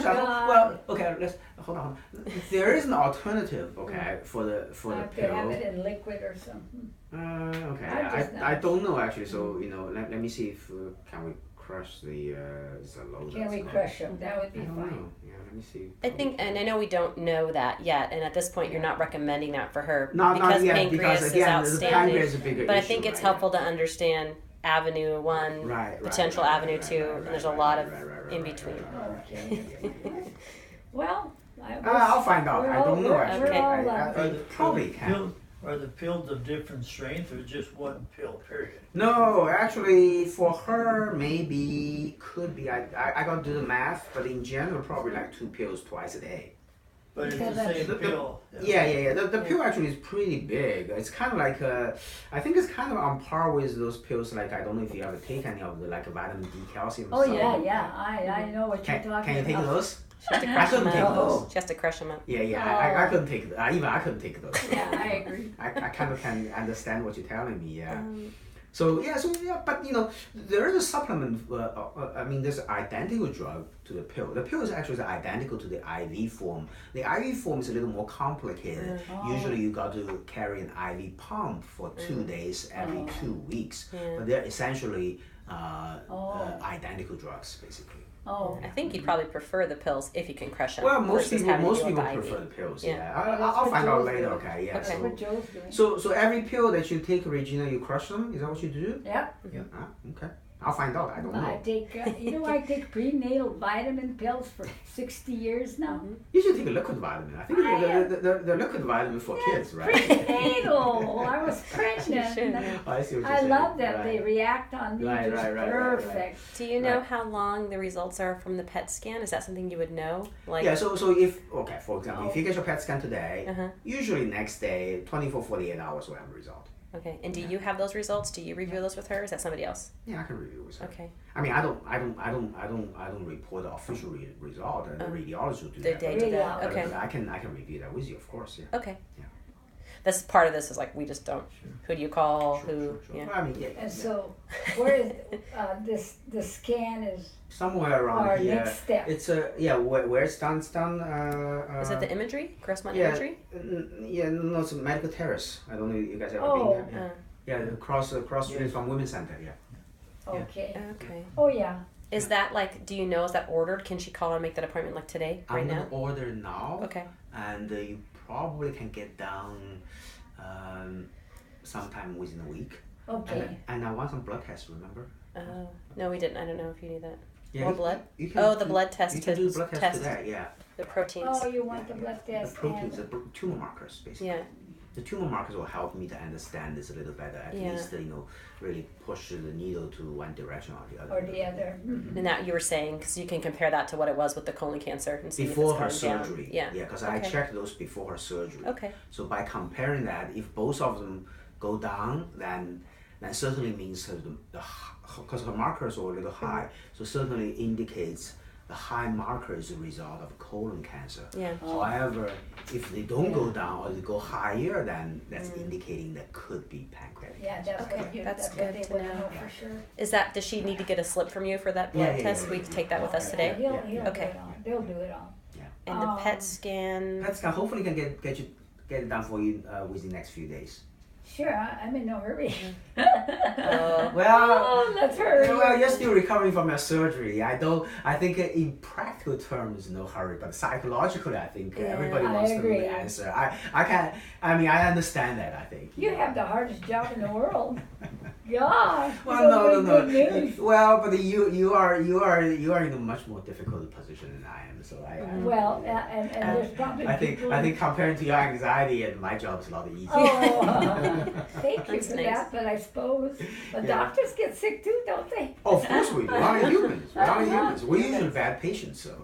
gosh! Well, okay. Let's hold on. There is an alternative, okay, for the I have to pill. have it in liquid or something. Okay. I just I know. don't know actually. So let me see if can we crush the Zaloda. Can we crush them? That would I be don't fine. know. Yeah, let me see. I think, and I know we don't know that yet, and at this point, you're not recommending that for her Not yet, pancreas because is again, the outstanding. pancreas is a bigger But I issue, think it's right? helpful to understand Avenue 1, potential Avenue 2, and there's a lot of in between. Okay. Well, I'll find out. I don't know actually. Okay. I probably can. Are the pills of different strength or just one pill, period? No, actually, for her, maybe could be. I got to do the math, but in general, probably like 2 pills twice a day. But it's the Because same the- pill. Yeah. The pill actually is pretty big. It's kind of like I think it's kind of on par with those pills. Like I don't know if you ever take any of the like vitamin D, calcium. Oh yeah, supplement. yeah. I know what you're talking about. Can you take those? She has to I crush them couldn't take up. those. She has to crush them up. Yeah. I couldn't take. Even I couldn't take those. Yeah, I agree. I kind of can understand what you're telling me. Yeah. So yeah, but there is a supplement. I mean, there's an identical drug to the pill. The pill is actually identical to the IV form. The IV form is a little more complicated. Usually, you got to carry an IV pump for 2 days every 2 weeks. But they're essentially identical drugs, basically. Oh, I think you'd probably prefer the pills if you can crush them. Well, most versus people having to deal with prefer IV. the pills. Yeah. Yeah, Well, that's I'll what find out Joe's later. doing. Okay, yeah. that's what Joe's doing. So every pill that you take, Regina, you crush them. Is that what you do? Yep. Yeah. Okay. I'll find out. I don't I know. take, I take prenatal vitamin pills for 60 years now. You should take a liquid vitamin. I think the liquid vitamin for kids, right? Prenatal. I was pregnant. should. I see what you're I saying. love that Right. they react on me Right, just right. perfect. Do you know Right. how long the results are from the PET scan? Is that something you would know? Like, Yeah, so if, okay, for example, if you get your PET scan today, Uh-huh. usually next day, 24, 48 hours will have a result. Okay, and do you have those results? Do you review those with her? Or is that somebody else? Yeah, I can review with her. Okay. I mean, I don't report the official result. The radiologist will do They that. do but- that. but Okay. I can review that with you, of course. Yeah. Okay. Yeah. That's part of this is like we just don't. Who do you call? Sure, who? sure. Yeah. Well, I mean, yeah. And so, where is the scan is Somewhere around our here. next step? It's where it's done. It's done. Is it the imagery? Grossmont yeah, imagery? No, it's a medical terrace. I don't know if you guys ever Oh. been there. Yeah, across street from Women's Center. Yeah. Okay. Okay. Oh yeah. Is that like? Do you know? Is that ordered? Can she call and make that appointment like today, right I'm now? gonna order now. Okay. And you probably can get down sometime within a week. Okay. And I want some blood tests. Remember? Oh no, we didn't. I don't know if you need that. Yeah. More you- blood? you can Oh, the do- blood test You can do the blood test. test today. Yeah. The proteins. Oh, you want the blood The test proteins, and the tumor markers, basically. Yeah. The tumor markers will help me to understand this a little better. At Yeah. least really push the needle to one direction or the other. or the other. Mhm. And that you were saying, because you can compare that to what it was with the colon cancer and see Before if her it's gone down. surgery. Yeah. Yeah, because I Okay. checked those before her surgery. Okay. So by comparing that, if both of them go down, then certainly means because her markers are a little high, so certainly indicates the high marker is a result of colon cancer. Yeah. However, if they don't go down or they go higher, then that's indicating that could be pancreatic. Yeah, that's Okay, what you. that's That's good what to they want to know. know for sure. Is that? Does she need to get a slip from you for that blood Yeah, test? yeah, We yeah. can take that with us Yeah, today. he'll Yeah. do Okay. it all. They'll do it all. And the PET scan. That's hopefully can get it done for you within the next few days. Sure, I'm in no hurry. Oh. Well, Oh, let's hurry. well, you're still recovering from your surgery. I think in practical terms, no hurry, but psychologically, I think everybody I wants to know agree. the answer. I understand that. I think. You have the hardest job in the world. God. Well, so no. good news. Well, but you are in a much more difficult position than I am. So Well, and there's probably I think people. I think compared to your anxiety, and my job is a lot easier. Oh, thank you That's for nice. that, but I suppose the Yeah. doctors get sick too, don't they? Oh, of course we do. We're only humans. We're only humans. We're usually bad patients, so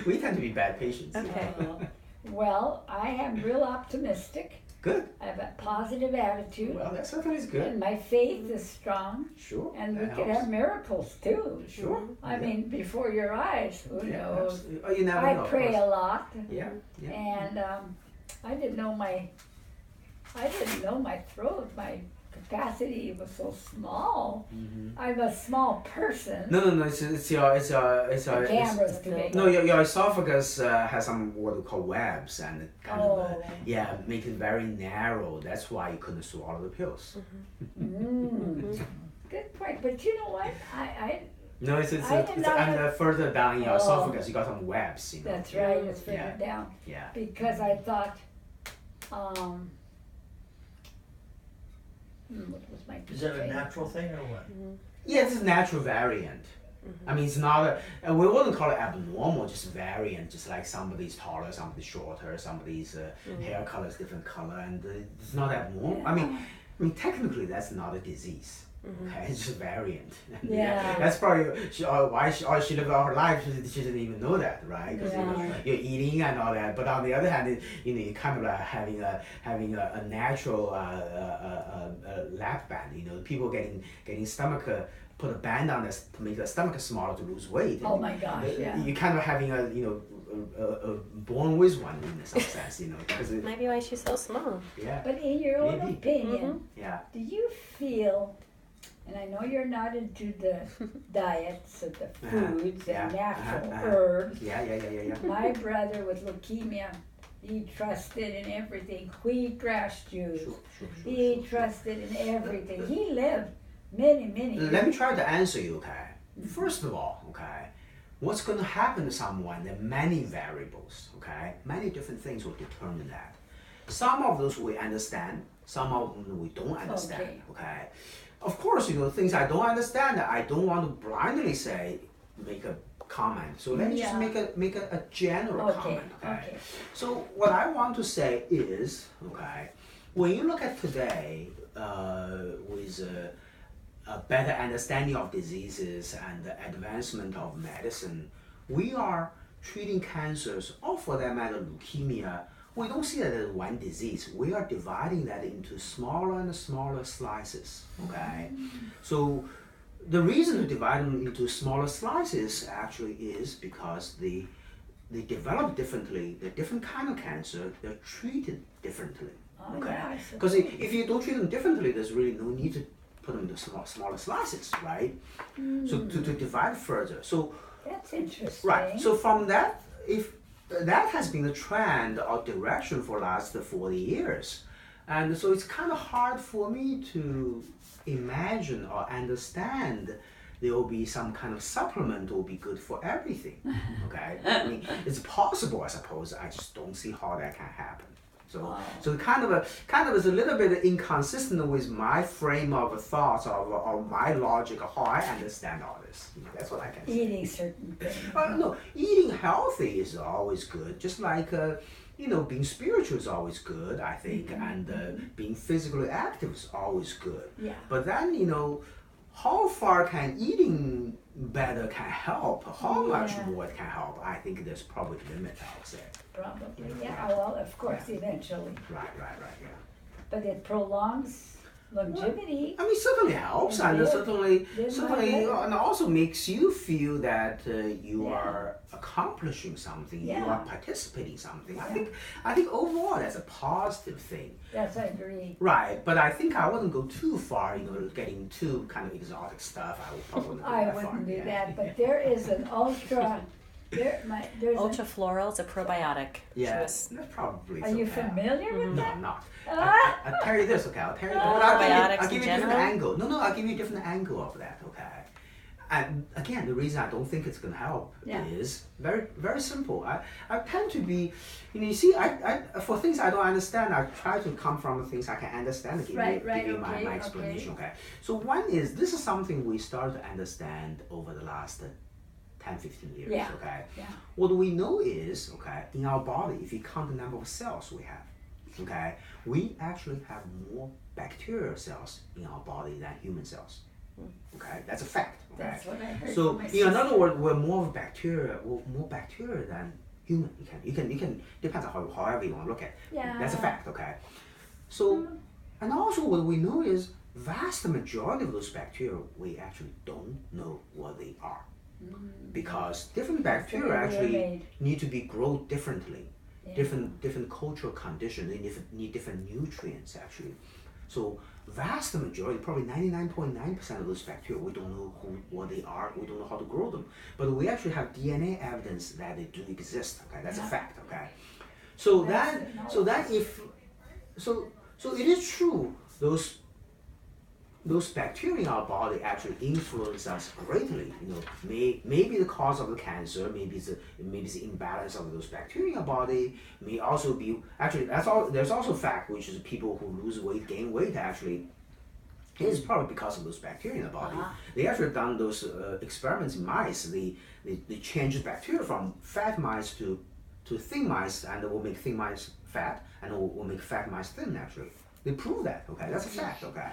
we tend to be bad patients. Okay. Well, I am real optimistic. Good. I have a positive attitude, Well, that certainly is good. and my faith is strong. Sure. And we that could helps. have miracles too. Sure. I mean, before your eyes, who Yeah, knows? absolutely. Oh, you never I know. of pray course. a lot, Yeah. Yeah. and I didn't know my throat, my capacity was so small. I'm a small person. No. It's The camera's too big. No, your esophagus has some what we call webs and kind of make it very narrow. That's why you couldn't swallow the pills. Good point. But you know what? No, and further down your esophagus, you got some webs. You know? That's right. It's further down. Yeah. Because I thought, what was my? Is that a natural thing or what? Yeah, it's a natural variant. I mean, it's not we wouldn't call it abnormal, just variant, just like somebody's taller, somebody's shorter, somebody's hair color is different color, and it's not abnormal. Yeah. I mean, technically that's not a disease. Okay, it's just a variant. Yeah. That's probably why she lived all her life. She didn't even know that, right? Because you're eating and all that. But on the other hand, you kind of like having a natural lap band. People getting stomach. Put a band on this to make the stomach smaller to lose weight. Oh my gosh! Yeah. You're kind of having a born with one in some sense, because it Maybe why she's so small. Yeah. But in your own opinion, do you feel? And I know you're not into the diets of the foods and natural herbs. Yeah. My brother with leukemia, he trusted in everything. Wheatgrass juice. He trusted in everything. He lived many years. Let me try to answer you, okay? First of all, okay, what's going to happen to someone? There are many variables, okay? Many different things will determine that. Some of those we understand, some of them we don't understand, okay? Of course, things I don't understand, I don't want to blindly make a comment. So let me just make a general comment, okay? So what I want to say is, okay, when you look at today with a better understanding of diseases and the advancement of medicine, we are treating cancers, or for that matter, leukemia. We don't see that as one disease. We are dividing that into smaller and smaller slices, okay? So the reason to divide them into smaller slices actually is because they develop differently. They're different kind of cancer. They're treated differently, okay? Because if you don't treat them differently, there's really no need to put them into smaller slices, right? So to divide further. So that's interesting. Right. So from that, if that has been the trend or direction for the last 40 years. And so it's kind of hard for me to imagine or understand there will be some kind of supplement that will be good for everything. Okay? I mean, it's possible, I suppose. I just don't see how that can happen. So kind of is a little bit inconsistent with my frame of thoughts or my logic of how I understand all this. That's what I can say. Eating certain things. No, eating healthy is always good. Just like being spiritual is always good, I think, and being physically active is always good. Yeah. But then how far can eating better can help? How much more it can help? I think there's probably a limit, I would say. Probably, yeah. Well, of course, eventually. Right, yeah. But it prolongs longevity. I mean, certainly helps, and certainly, and also makes you feel that you are accomplishing something, you are participating in something. I think overall that's a positive thing. Yes, I agree. Right, but I think I wouldn't go too far, getting too kind of exotic stuff. I wouldn't do that, but there is an ultra. Ultra Floral is a probiotic. Yes, that's probably. Are you familiar with that? No, I'm not. I'll tell you this, okay? I'll tell you. I'll give you a different angle. No, I'll give you a different angle of that, okay? And again, the reason I don't think it's going to help is very, very simple. I tend to be, you see, I for things I don't understand, I try to come from the things I can understand and give you my explanation, okay? So one is, this is something we started to understand over the last 10, 15 years, okay? Yeah. What we know is, okay, in our body, if you count the number of cells we have, okay, we actually have more bacterial cells in our body than human cells. Okay, that's a fact. Okay? That's what I heard. So in other words, we're more bacteria than human. You can depends on however you want to look at it. Yeah. That's a fact. Okay. So and also what we know is vast majority of those bacteria we actually don't know what they are. Because different bacteria actually need to be grown differently, different cultural conditions. They need different nutrients actually. So vast majority, probably 99.9% of those bacteria, we don't know what they are, we don't know how to grow them. But we actually have DNA evidence that they do exist, okay? That's a fact, okay? So so it is true, those bacteria in our body actually influence us greatly. You know, maybe the cause of the cancer, maybe it's the imbalance of those bacteria in our body. May also be actually there's also fact, which is people who lose weight, gain weight actually. It's probably because of those bacteria in the body. They actually done those experiments in mice. They change the bacteria from fat mice to thin mice, and will make thin mice fat, and will make fat mice thin. Actually, they prove that. Okay, that's a fact. Okay.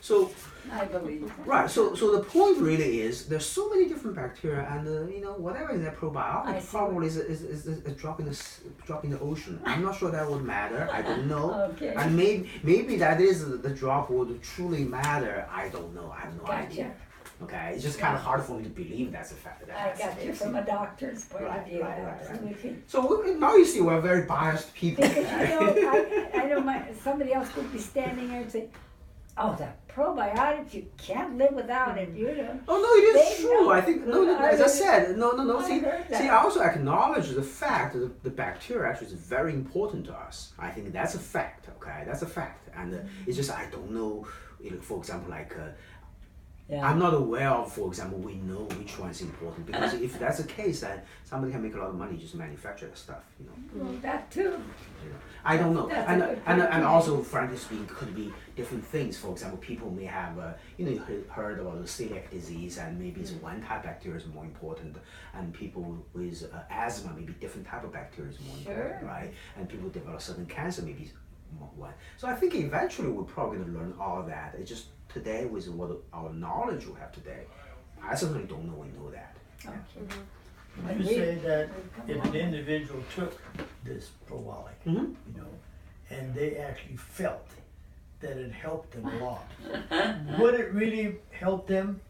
So I believe. Right. So the point really is there's so many different bacteria, and you know, whatever is that probiotic probably is a drop in the ocean. I'm not sure that would matter. I don't know. Okay. And maybe that is the drop would truly matter. I don't know. I have no idea. Okay. It's just kind of hard for me to believe that's a fact. I got you from a doctor's point of view. Absolutely. So now you see we're very biased people. Because I know somebody else could be standing there and say, "Oh, the probiotics, you can't live without it, you know." Oh no, it is true. I think as I said, no. See, I also acknowledge the fact that the bacteria actually is very important to us. I think that's a fact. Okay, that's a fact, and it's just I don't know. You know, for example, like. I'm not aware of, for example, we know which one is important, because if that's the case, then somebody can make a lot of money just manufacture the stuff, you know. Well, that too. You know, I don't know, and also, frankly speaking, could be different things. For example, people may have, you heard about the celiac disease, and maybe it's one type of bacteria is more important, and people with asthma, maybe different type of bacteria is more important, right? And people develop certain cancer, maybe one. So I think eventually we're probably going to learn all of that. It's just today, with what our knowledge we have today, I certainly don't know we know that. Okay. Would you say that if an individual took this probiotic, you know, and they actually felt that it helped them a lot, would it really help them?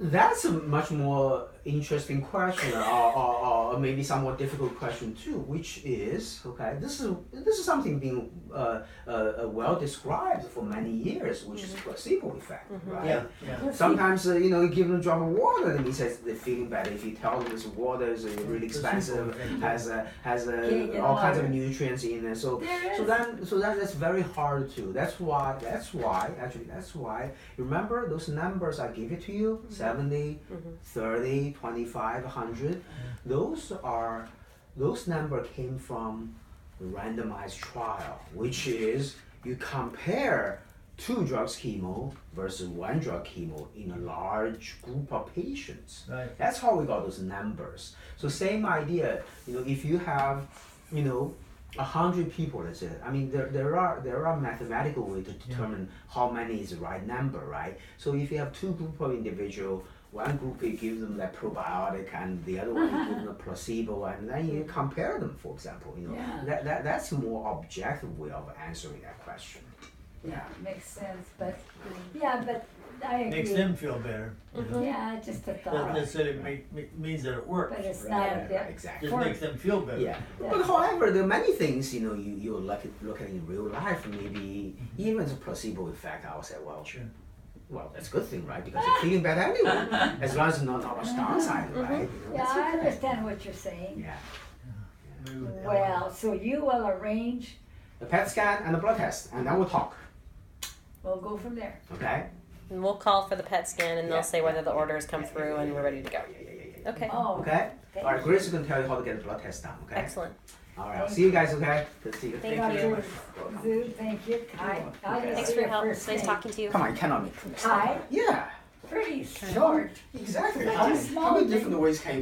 That's a much more interesting question, or maybe somewhat difficult question too, which is, okay, this is something being well described for many years, which is placebo effect, right? Yeah. Sometimes you give them a drop of water, and he says they're feeling better. If you tell them this water is really expensive, has all kinds of nutrients in it, so then that's very hard to. That's why. Remember those numbers I gave it to you, 70, 30, 25, 100. Those numbers came from the randomized trial, which is you compare 2 drugs chemo versus 1 drug chemo in a large group of patients. Right. That's how we got those numbers. So same idea, if you have, 100 people, let's say. I mean, there are mathematical ways to determine how many is the right number, right? So if you have 2 groups of individuals, one group you give them that probiotic, and the other one you give them a placebo, and then you compare them, for example. That's a more objective way of answering that question. Yeah, makes sense, but I agree. Makes them feel better. Yeah, just a thought. Doesn't necessarily means that it works. But it's not exactly. Just makes them feel better. Yeah. But however, there are many things, you look at in real life, maybe even the placebo effect, I would say, well, that's a good thing, right? Because you're feeling better anyway, as long as it's not much downside, right? Yeah, I understand what you're saying. Yeah. Well, so you will arrange. The PET scan and the blood test, and then we'll talk. We'll go from there. Okay. And we'll call for the PET scan, and they'll say whether the order has come through, and we're ready to go. Okay. Oh. Okay. All right. Grace is gonna tell you how to get the blood test done. Okay. Excellent. All right. I'll see you guys. Okay. Good to see you. Thank Dr. you. Zhu, thank you. Thanks for your help. It's nice talking to you. Come on, you cannot make this. Hi. Yeah. Pretty short. Exactly. Such a How small many different ways can you